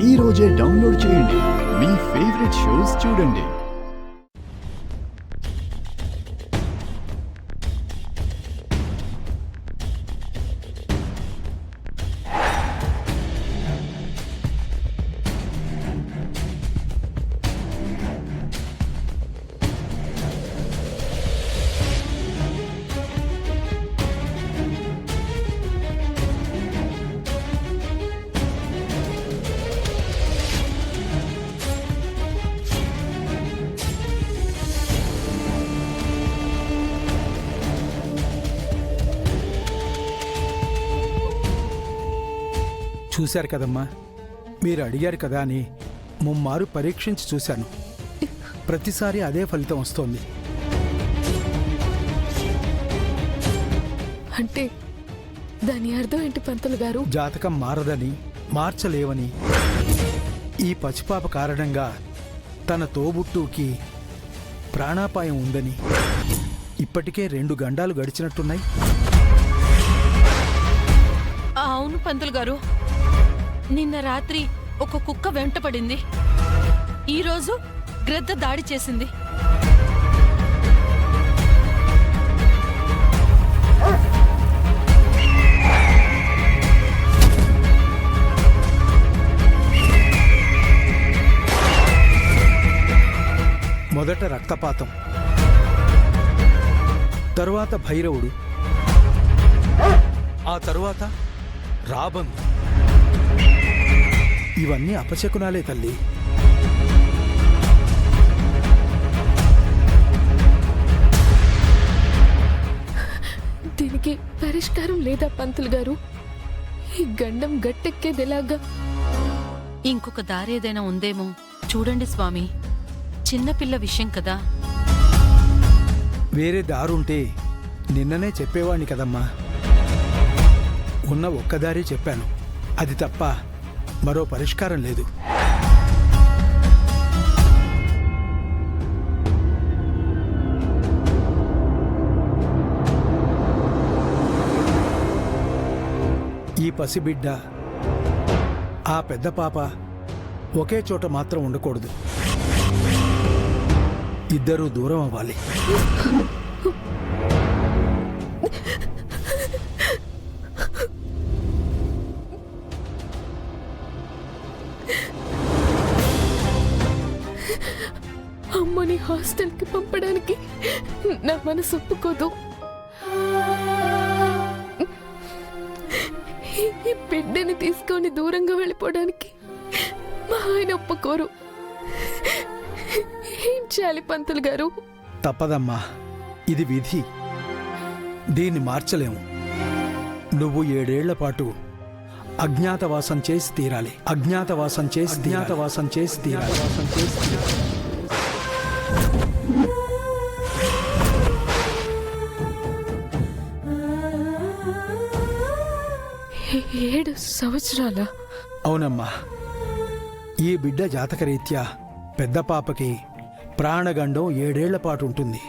ఈ రోజే డౌన్లోడ్ చేయండి. మీ ఫేవరెట్ షోస్ చూడండి. చూశారు కదమ్మా, మీరు అడిగారు కదా అని ముమ్మారు పరీక్షించి చూశాను. ప్రతిసారి అదే ఫలితం వస్తోంది. అంటే దాని అర్థం ఏంటి పంతులు గారు? జాతకం మారదని, మార్చలేవని, ఈ పసిపాప కారణంగా తన తోబుట్టుకి ప్రాణాపాయం ఉందని. ఇప్పటికే 2 గండాలు గడిచినట్టున్నాయి. అవును పంతులు గారు, నిన్న రాత్రి ఒక కుక్క వెంటపడింది. ఈరోజు గ్రద్ద దాడి చేసింది. మొదట రక్తపాతం, తరువాత భైరవుడు, ఆ తరువాత రాబందు. ఇవన్నీ అపశకునాలే తల్లి. దీనికి పరిష్కారం లేదా పంతులు గారు? ఈ గండం గట్టెక్కేది ఎలాగా? ఇంకొక దారి ఏదైనా ఉందేమో చూడండి స్వామి. చిన్నపిల్ల విషయం కదా. వేరే దారుంటే నిన్ననే చెప్పేవాణ్ణి కదమ్మా. ఉన్న ఒక్కదారి చెప్పాను, అది తప్ప మరో పరిష్కారం లేదు. ఈ పసిబిడ్డ, ఆ పెద్ద పాప ఒకే చోట మాత్రం ఉండకూడదు. ఇద్దరూ దూరం అవ్వాలి. అమ్మని హాస్టల్కి పంపడానికి నా మనసు ఒప్పుకోదు. ఈ బిడ్డని తీసుకొని దూరంగా వెళ్ళిపోవడానికి మా ఆయన ఒప్పుకోరు. ఏం చేయాలి పంతులు గారు? తప్పదమ్మా, ఇది విధి. దీన్ని మార్చలేము. నువ్వు 7 ఏళ్ల పాటు అజ్ఞాతవాసం చేసి తీరాలి. అజ్ఞాతవాసం చేసి తీరాలి. ఏడు సంవత్సరాల? అవునమ్మా. ఈ బిడ్డ జాతకరీత్యా పెద్ద పాపకి ప్రాణగండం 7 ఏళ్ల పాటు ఉంటుంది.